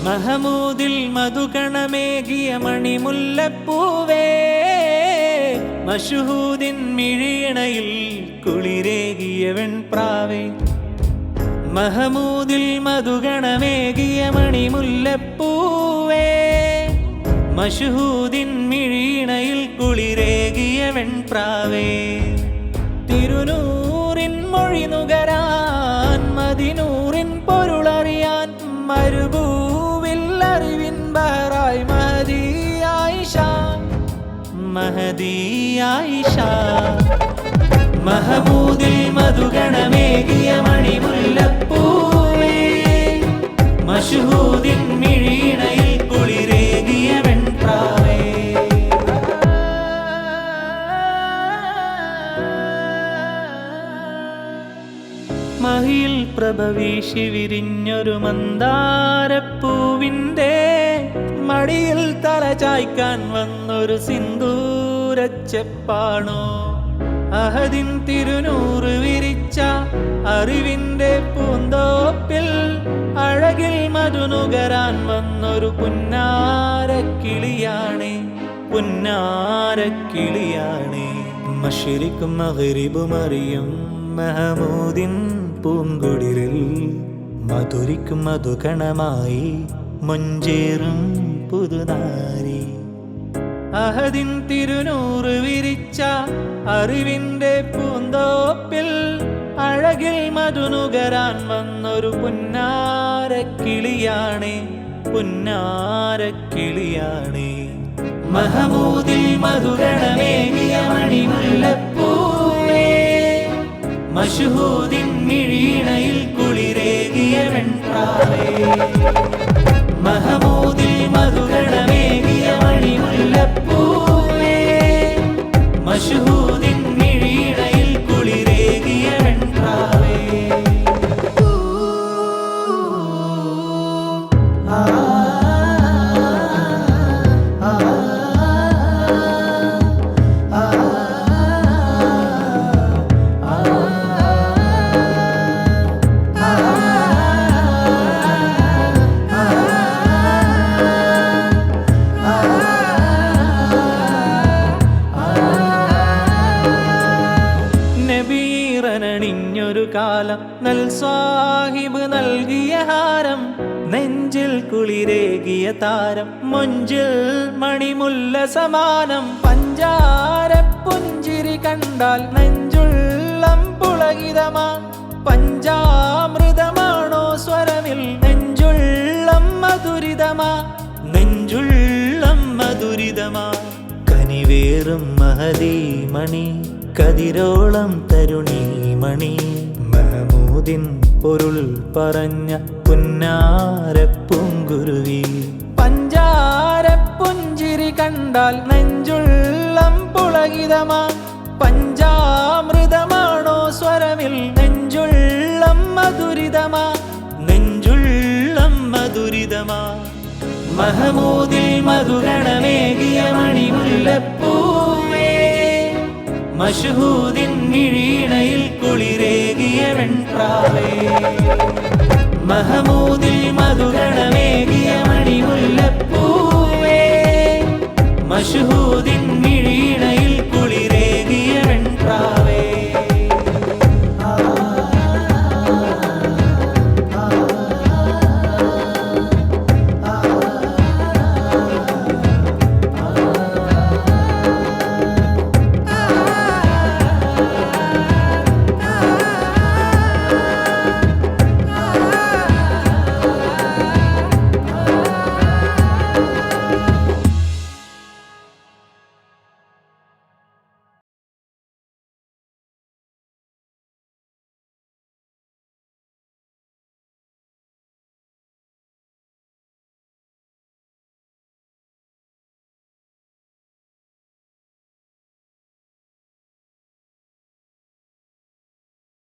മഹമൂദിൽ മധുകണമേകിയ മണിമുല്ലപ്പൂവേ, മഷ്ഹൂദിൻ മിഴിയണയിൽ കുളിരേകിയ വെൺപ്രാവേ. മഹമൂദിൽ മധുകണമേകിയ മണിമുല്ലപ്പൂവേ, മഷ്ഹൂദിൻ മിഴിയണയിൽ കുളിരേകിയ വെൺപ്രാവേ. തിരുനൂറിൻ മൊഴി നുകരാൻ, മദിനൂറിൻ പൊരുളറിയാൻ, മരുഭൂവിൽ അറിവിൻ ബഹറായി മഹദി ആയിഷ, മഹദി ആയിഷ. മഹമൂദിൽ മധുകണമേകിയ മണിമുല്ലപ്പൂവേ, മഷ്ഹൂദിൻ മിഴിയണയിൽ കുളിരേകിയ വെൺപ്രാവേ. മഹിയിൽ പ്രഭവീശി വിരിഞ്ഞൊരു മന്ദാരപ്പൂവിൻ്റെ മടിയിൽ തല ചായ്ക്കാൻ വന്നൊരു സിന്ദൂരച്ചെപ്പാണോ. അഹദിൻ തിരുനൂറ് വിരിച്ച അറിവിൻ്റെ പൂന്തോപ്പിൽ അഴകിൽ മധുനുകരാൻ വന്നൊരു പുന്നാരക്കിളിയാണ്, പുന്നാരക്കിളിയാണ്. മശ്രിഖും മഗ്രിബും അറിയും മഹമൂദിൻ പൂങ്കുടിലിൽ മധുരിക്കും മധുകണമായി മൊഞ്ചേറും പുതുനാരി. അഹദിൻ തിരുനൂറ് വിരിച്ച അറിവിൻ്റെ പൂന്തോപ്പിൽ അഴകിൽ മധുനുകരാൻ വന്നൊരു പുന്നാരക്കിളിയാണ്, പുന്നാരക്കിളിയാണ്. മഹമൂദിൽ മധുകണമേകിയ മണിമുല്ലപ്പൂവേ, മഷ്ഹൂദിൻ മിഴിയണയിൽ കുളിരേകിയ വെൺപ്രാവേ. മഹമൂദിൽ മധുകണമേകിയ മണിമുല്ലപ്പൂവേ, മഷ്ഹൂദിൻ മിഴിയണയിൽ കുളിരേകിയ വെൺപ്രാവേ. ണിഞ്ഞൊരു കാലം നൽ സാഹിബ് നൽകിയ ഹാരം, നെഞ്ചിൽ കുളിരേകിയ താരം, മൊഞ്ചിൽ മണിമുല്ല സമാനം. പഞ്ചാര പുഞ്ചിരി കണ്ടാൽ നെഞ്ചുള്ളം പുളകിതമാ, പഞ്ചാമൃതമാണോ സ്വരമിൽ നെഞ്ചുള്ളം മധുരിതമാ, നെഞ്ചുള്ളം മധുരിതമാ. കനിവേറും മഹദി മണി, കതിരോളം തരുണി മണി, മഹമൂദിൻ പൊരുൾ പറഞ്ഞ പുന്നാരപ്പൂങ്കുരുവി. പഞ്ചാര പുഞ്ചിരി കണ്ടാൽ നെഞ്ചുള്ളം പുളകിതമാ, പഞ്ചാമൃതമാണോ സ്വരമിൽ നെഞ്ചുള്ളം മധുരിതമാ, നെഞ്ചുള്ളം മധുരിതമാ. മഹമൂദിൽ മധുകണമേകിയ മണിമുല്ലപ്പൂവേ, മഷ്ഹൂദിൻ മിഴിയണയിൽ കുളിരേകിയ വെൺപ്രാവേ. മഹമൂദിൽ